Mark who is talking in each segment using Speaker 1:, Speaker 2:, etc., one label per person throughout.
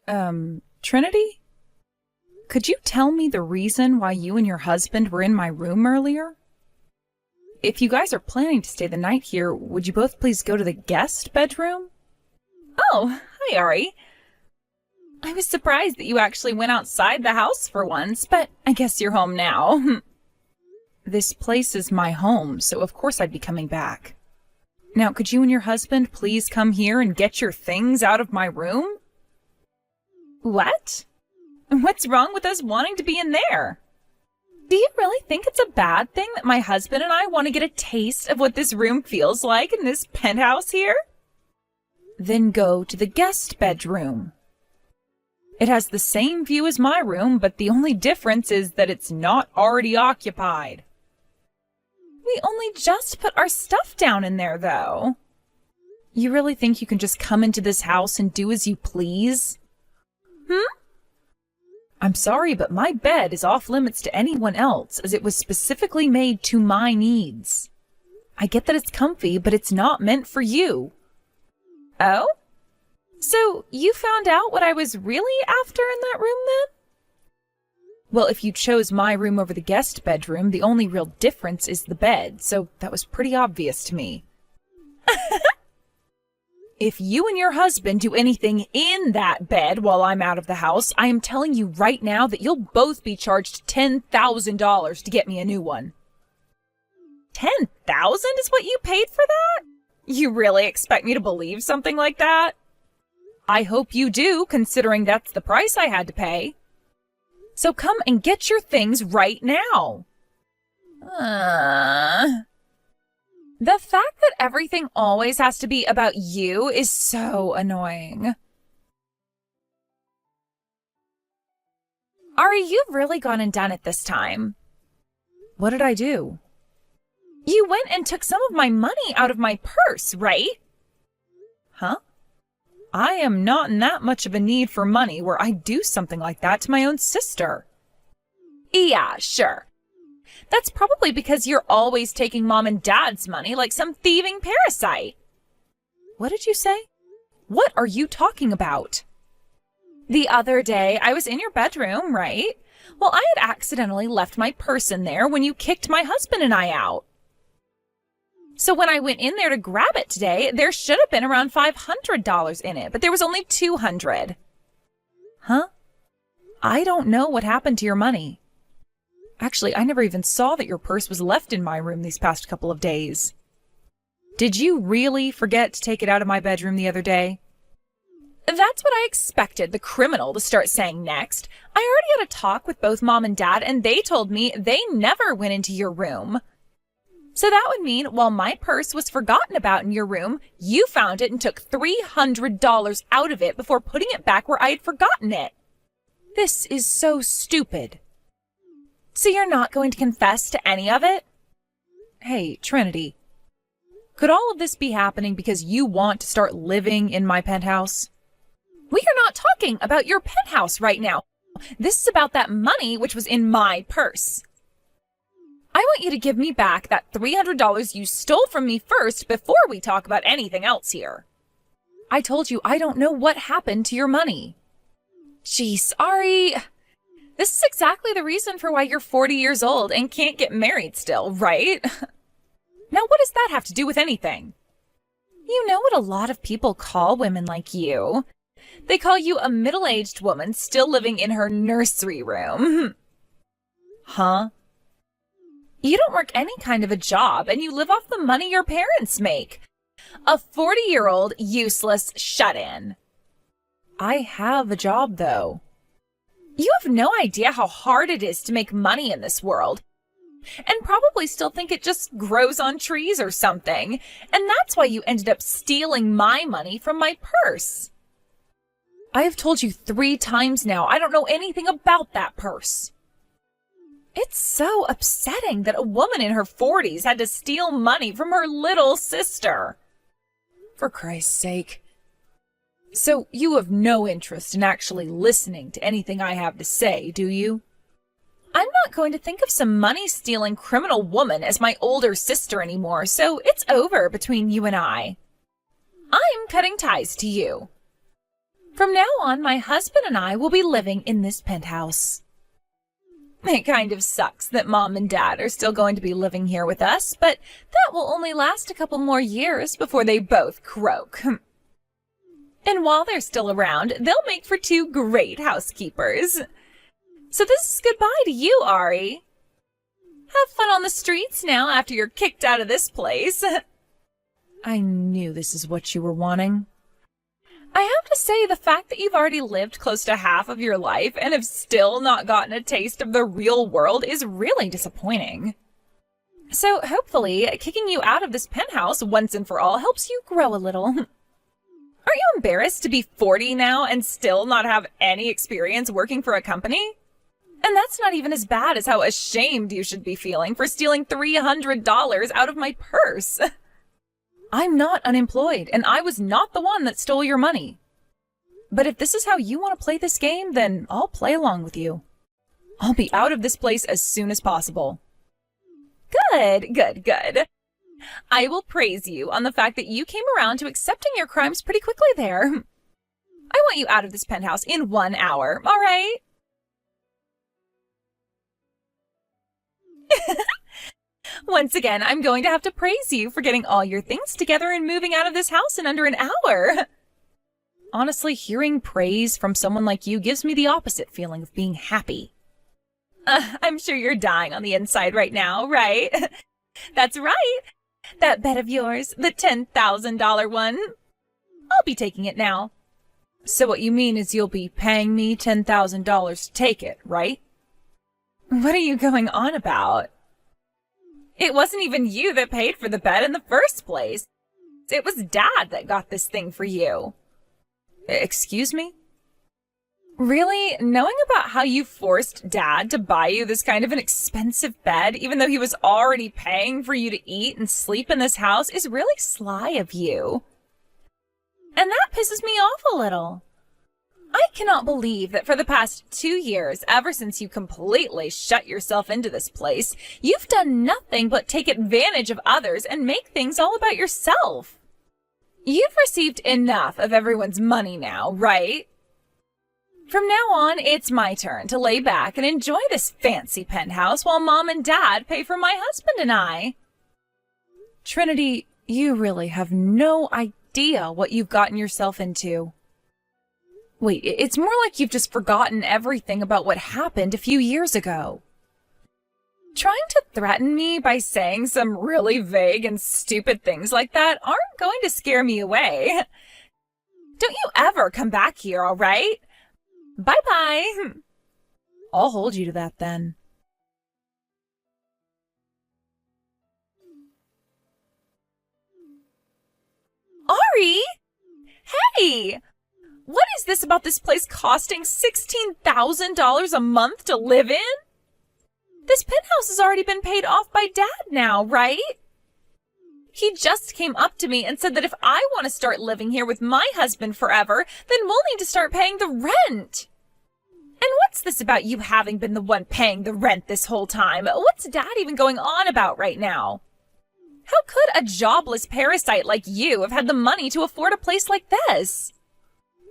Speaker 1: Trinity? Could you tell me the reason why you and your husband were in my room earlier? If you guys are planning to stay the night here, would you both please go to the guest bedroom? Oh, hi, Ari. I was surprised that you actually went outside the house for once, but I guess you're home now. This place is my home, so of course I'd be coming back. Now, could you and your husband please come here and get your things out of my room? What? What's wrong with us wanting to be in there? Do you really think it's a bad thing that my husband and I want to get a taste of what this room feels like in this penthouse here? Then go to the guest bedroom. It has the same view as my room, but the only difference is that it's not already occupied. We only just put our stuff down in there, though. You really think you can just come into this house and do as you please? I'm sorry, but my bed is off limits to anyone else, as it was specifically made to my needs. I get that it's comfy, but it's not meant for you. Oh? So you found out what I was really after in that room, then? Well, if you chose my room over the guest bedroom, the only real difference is the bed, so that was pretty obvious to me. If you and your husband do anything in that bed while I'm out of the house, I am telling you right now that you'll both be charged $10,000 to get me a new one. $10,000 is what you paid for that? You really expect me to believe something like that? I hope you do, considering that's the price I had to pay. So come and get your things right now. The fact that everything always has to be about you is so annoying. Ari, you've really gone and done it this time. What did I do? You went and took some of my money out of my purse, right? Huh? I am not in that much of a need for money where I'd do something like that to my own sister. Yeah, sure. That's probably because you're always taking Mom and Dad's money like some thieving parasite. What did you say? What are you talking about? The other day, I was in your bedroom, right? Well, I had accidentally left my purse in there when you kicked my husband and I out. So when I went in there to grab it today, there should have been around $500 in it, but there was only $200. Huh? I don't know what happened to your money. Actually, I never even saw that your purse was left in my room these past couple of days. Did you really forget to take it out of my bedroom the other day? That's what I expected the criminal to start saying next. I already had a talk with both Mom and Dad, and they told me they never went into your room. So that would mean while my purse was forgotten about in your room, you found it and took $300 out of it before putting it back where I had forgotten it. This is so stupid. So you're not going to confess to any of it? Hey, Trinity, could all of this be happening because you want to start living in my penthouse? We are not talking about your penthouse right now. This is about that money which was in my purse. I want you to give me back that $300 you stole from me first before we talk about anything else here. I told you I don't know what happened to your money. Jeez, Ari, this is exactly the reason for why you're 40 years old and can't get married still, right? Now, what does that have to do with anything? You know what a lot of people call women like you? They call you a middle-aged woman still living in her nursery room. Huh? You don't work any kind of a job, and you live off the money your parents make. A 40-year-old, useless shut-in. I have a job, though. You have no idea how hard it is to make money in this world, and probably still think it just grows on trees or something, and that's why you ended up stealing my money from my purse. I have told you 3 times now, I don't know anything about that purse. It's so upsetting that a woman in her 40s had to steal money from her little sister. For Christ's sake. So you have no interest in actually listening to anything I have to say, do you? I'm not going to think of some money-stealing criminal woman as my older sister anymore, so it's over between you and I. I'm cutting ties to you. From now on, my husband and I will be living in this penthouse. It kind of sucks that Mom and Dad are still going to be living here with us, but that will only last a couple more years before they both croak. And while they're still around, they'll make for two great housekeepers. So this is goodbye to you, Ari. Have fun on the streets now after you're kicked out of this place. I knew this is what you were wanting. I have to say, the fact that you've already lived close to half of your life and have still not gotten a taste of the real world is really disappointing. So hopefully, kicking you out of this penthouse once and for all helps you grow a little. Aren't you embarrassed to be 40 now and still not have any experience working for a company? And that's not even as bad as how ashamed you should be feeling for stealing $300 out of my purse. I'm not unemployed, and I was not the one that stole your money. But if this is how you want to play this game, then I'll play along with you. I'll be out of this place as soon as possible. Good. I will praise you on the fact that you came around to accepting your crimes pretty quickly there. I want you out of this penthouse in 1 hour, all right? Once again, I'm going to have to praise you for getting all your things together and moving out of this house in under an hour. Honestly, hearing praise from someone like you gives me the opposite feeling of being happy. I'm sure you're dying on the inside right now, right? That's right. That bet of yours, the $10,000 one. I'll be taking it now. So what you mean is you'll be paying me $10,000 to take it, right? What are you going on about? It wasn't even you that paid for the bet in the first place. It was Dad that got this thing for you. Excuse me? Really? Knowing about how you forced Dad to buy you this kind of an expensive bed, even though he was already paying for you to eat and sleep in this house, is really sly of you. And that pisses me off a little. I cannot believe that for the past 2 years, ever since you completely shut yourself into this place, you've done nothing but take advantage of others and make things all about yourself. You've received enough of everyone's money now, right? From now on, it's my turn to lay back and enjoy this fancy penthouse while Mom and Dad pay for my husband and I. Trinity, you really have no idea what you've gotten yourself into. Wait, it's more like you've just forgotten everything about what happened a few years ago. Trying to threaten me by saying some really vague and stupid things like that aren't going to scare me away. Don't you ever come back here, all right? Bye-bye. I'll hold you to that then. Ari! Hey! What is this about this place costing $16,000 a month to live in? This penthouse has already been paid off by Dad now, right? He just came up to me and said that if I want to start living here with my husband forever, then we'll need to start paying the rent. And what's this about you having been the one paying the rent this whole time? What's Dad even going on about right now? How could a jobless parasite like you have had the money to afford a place like this?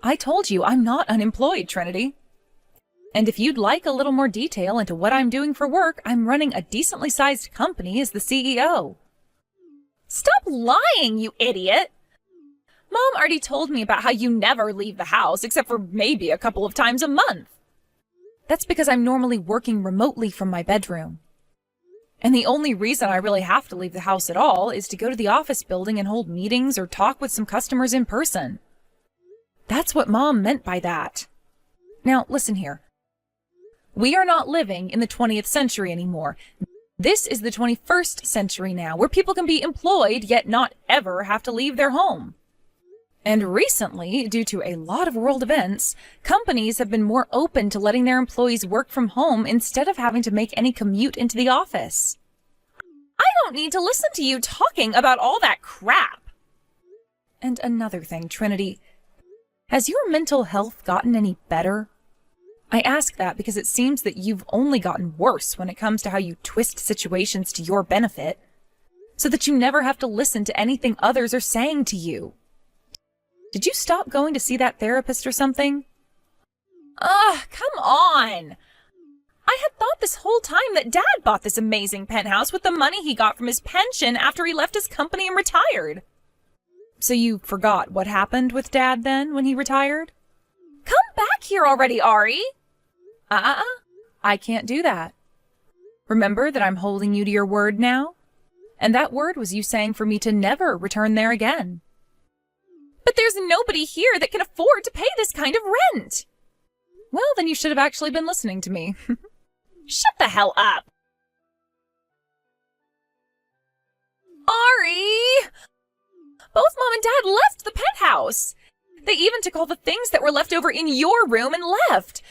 Speaker 1: I told you I'm not unemployed, Trinity. And if you'd like a little more detail into what I'm doing for work, I'm running a decently sized company as the CEO. Stop lying, you idiot! Mom already told me about how you never leave the house except for maybe a couple of times a month. That's because I'm normally working remotely from my bedroom. And the only reason I really have to leave the house at all is to go to the office building and hold meetings or talk with some customers in person. That's what Mom meant by that. Now, listen here. We are not living in the 20th century anymore. This is the 21st century now, where people can be employed yet not ever have to leave their home. And recently, due to a lot of world events, companies have been more open to letting their employees work from home instead of having to make any commute into the office. I don't need to listen to you talking about all that crap. And another thing, Trinity, has your mental health gotten any better? I ask that because it seems that you've only gotten worse when it comes to how you twist situations to your benefit, so that you never have to listen to anything others are saying to you. Did you stop going to see that therapist or something? Ugh, come on! I had thought this whole time that Dad bought this amazing penthouse with the money he got from his pension after he left his company and retired. So you forgot what happened with Dad then when he retired? Come back here already, Ari! I can't do that. Remember that I'm holding you to your word now? And that word was you saying for me to never return there again. But there's nobody here that can afford to pay this kind of rent. Well, then you should have actually been listening to me. Shut the hell up! Ari! Both Mom and Dad left the penthouse. They even took all the things that were left over in your room and left.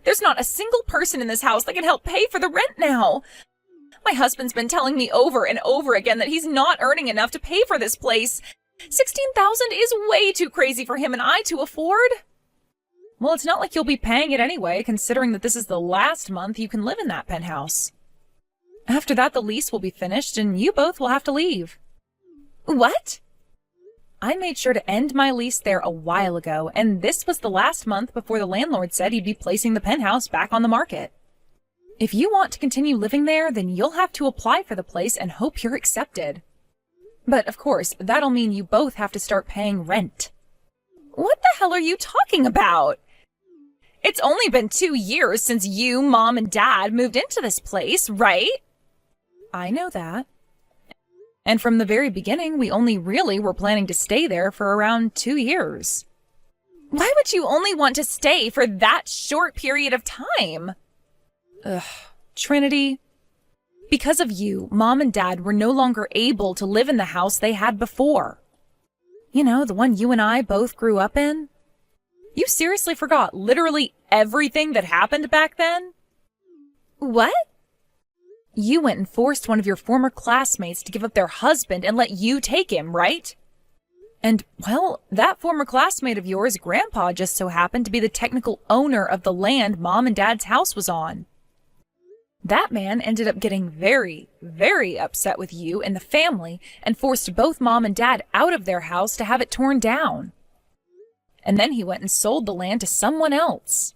Speaker 1: There's not a single person in this house that can help pay for the rent now. My husband's been telling me over and over again that he's not earning enough to pay for this place. $16,000 is way too crazy for him and I to afford. Well, it's not like you'll be paying it anyway, considering that this is the last month you can live in that penthouse. After that, the lease will be finished and you both will have to leave. What? I made sure to end my lease there a while ago, and this was the last month before the landlord said he'd be placing the penthouse back on the market. If you want to continue living there, then you'll have to apply for the place and hope you're accepted. But of course, that'll mean you both have to start paying rent. What the hell are you talking about? It's only been 2 years since you, Mom, and Dad moved into this place, right? I know that. And from the very beginning, we only really were planning to stay there for around 2 years. Why would you only want to stay for that short period of time? Ugh, Trinity. Because of you, Mom and Dad were no longer able to live in the house they had before. You know, the one you and I both grew up in? You seriously forgot literally everything that happened back then? What? You went and forced one of your former classmates to give up their husband and let you take him, right? And, well, that former classmate of yours, Grandpa, just so happened to be the technical owner of the land Mom and Dad's house was on. That man ended up getting very, very upset with you and the family and forced both Mom and Dad out of their house to have it torn down. And then he went and sold the land to someone else.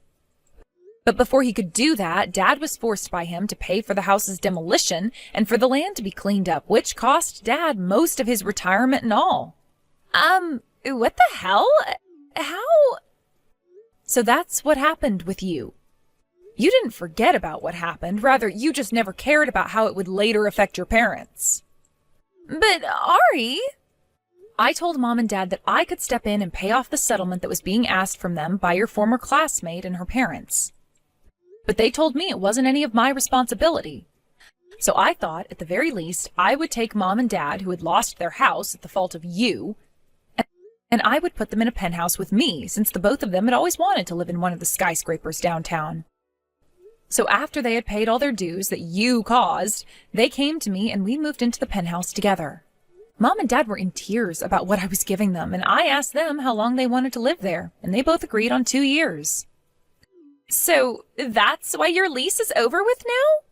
Speaker 1: But before he could do that, Dad was forced by him to pay for the house's demolition and for the land to be cleaned up, which cost Dad most of his retirement and all. What the hell? How? So that's what happened with you. You didn't forget about what happened, rather you just never cared about how it would later affect your parents. But Ari... I told Mom and Dad that I could step in and pay off the settlement that was being asked from them by your former classmate and her parents. But they told me it wasn't any of my responsibility. So I thought, at the very least, I would take Mom and Dad, who had lost their house at the fault of you, and I would put them in a penthouse with me, since the both of them had always wanted to live in one of the skyscrapers downtown. So after they had paid all their dues that you caused, they came to me and we moved into the penthouse together. Mom and Dad were in tears about what I was giving them, and I asked them how long they wanted to live there, and they both agreed on 2 years. So that's why your lease is over with now?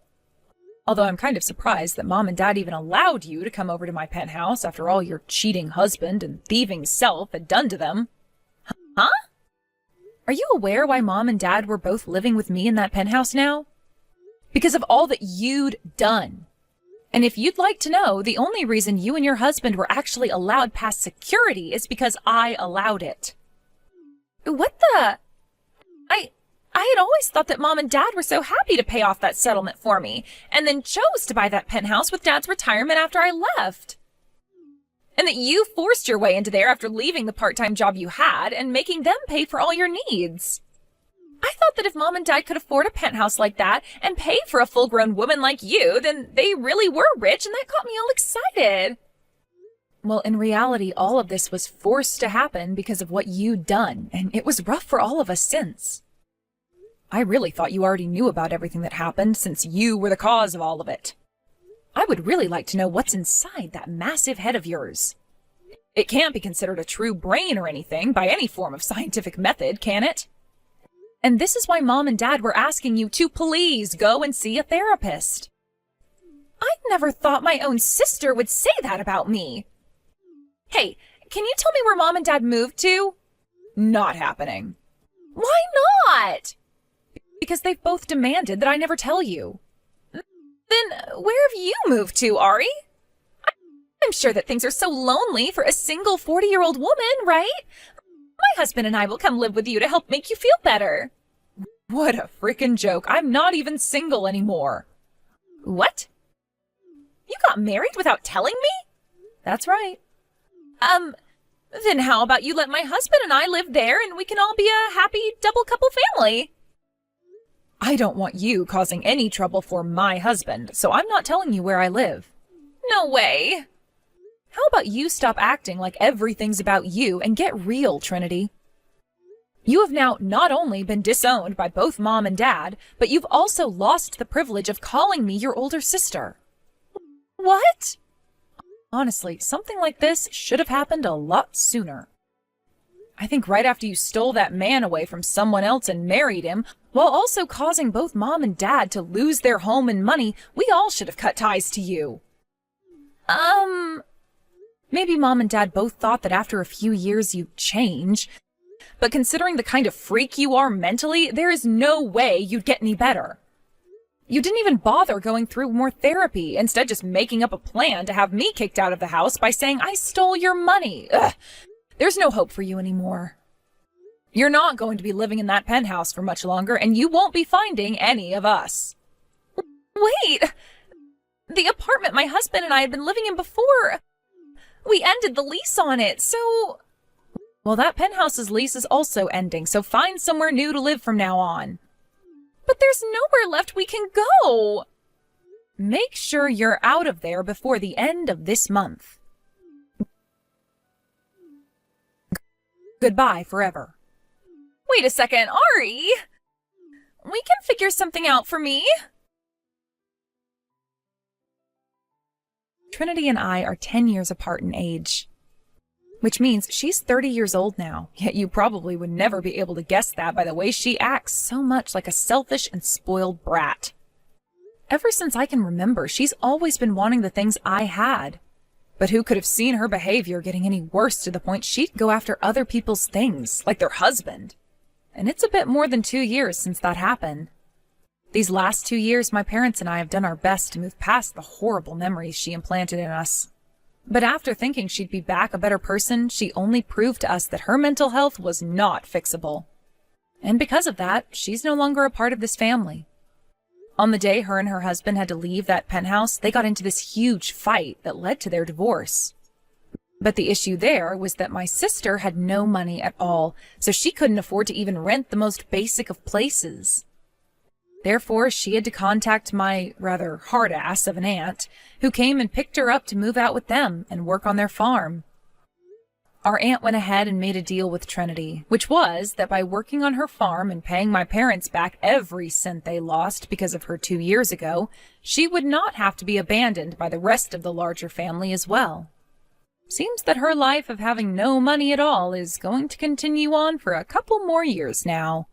Speaker 1: Although I'm kind of surprised that Mom and Dad even allowed you to come over to my penthouse after all your cheating husband and thieving self had done to them. Huh? Are you aware why Mom and Dad were both living with me in that penthouse now? Because of all that you'd done. And if you'd like to know, the only reason you and your husband were actually allowed past security is because I allowed it. What the? I had always thought that Mom and Dad were so happy to pay off that settlement for me, and then chose to buy that penthouse with Dad's retirement after I left. And that you forced your way into there after leaving the part-time job you had and making them pay for all your needs. I thought that if Mom and Dad could afford a penthouse like that and pay for a full-grown woman like you, then they really were rich, and that got me all excited. Well, in reality, all of this was forced to happen because of what you'd done, and it was rough for all of us since. I really thought you already knew about everything that happened, since you were the cause of all of it. I would really like to know what's inside that massive head of yours. It can't be considered a true brain or anything by any form of scientific method, can it? And this is why Mom and Dad were asking you to please go and see a therapist. I never thought my own sister would say that about me. Hey, Can you tell me where Mom and Dad moved to? Not happening. Why not? Because they've both demanded that I never tell you. Then where have you moved to, Ari? I'm sure that things are so lonely for a single 40-year-old woman, right? My husband and I will come live with you to help make you feel better. What a freaking joke. I'm not even single anymore. What? You got married without telling me? That's right. Then how about you let my husband and I live there and we can all be a happy double couple family? I don't want you causing any trouble for my husband, so I'm not telling you where I live. No way. How about you stop acting like everything's about you and get real, Trinity? You have now not only been disowned by both Mom and Dad, but you've also lost the privilege of calling me your older sister. What? Honestly, something like this should have happened a lot sooner. I think right after you stole that man away from someone else and married him, while also causing both Mom and Dad to lose their home and money, we all should have cut ties to you. Maybe Mom and Dad both thought that after a few years you'd change, but considering the kind of freak you are mentally, there is no way you'd get any better. You didn't even bother going through more therapy, instead just making up a plan to have me kicked out of the house by saying I stole your money. Ugh. There's no hope for you anymore. You're not going to be living in that penthouse for much longer, and you won't be finding any of us. Wait! The apartment my husband and I had been living in before, we ended the lease on it, so... Well, that penthouse's lease is also ending, so find somewhere new to live from now on. But there's nowhere left we can go. Make sure you're out of there before the end of this month. Goodbye forever. Wait a second, Ari! We can figure something out for me. Trinity and I are 10 years apart in age, which means she's 30 years old now, yet you probably would never be able to guess that by the way she acts so much like a selfish and spoiled brat. Ever since I can remember, she's always been wanting the things I had. But who could have seen her behavior getting any worse to the point she'd go after other people's things, like their husband? And it's a bit more than 2 years since that happened. These last 2 years, my parents and I have done our best to move past the horrible memories she implanted in us. But after thinking she'd be back a better person, she only proved to us that her mental health was not fixable. And because of that, she's no longer a part of this family. On the day her and her husband had to leave that penthouse, they got into this huge fight that led to their divorce. But the issue there was that my sister had no money at all, so she couldn't afford to even rent the most basic of places. Therefore, she had to contact my rather hard ass of an aunt, who came and picked her up to move out with them and work on their farm. Our aunt went ahead and made a deal with Trinity, which was that by working on her farm and paying my parents back every cent they lost because of her 2 years ago, she would not have to be abandoned by the rest of the larger family as well. Seems that her life of having no money at all is going to continue on for a couple more years now.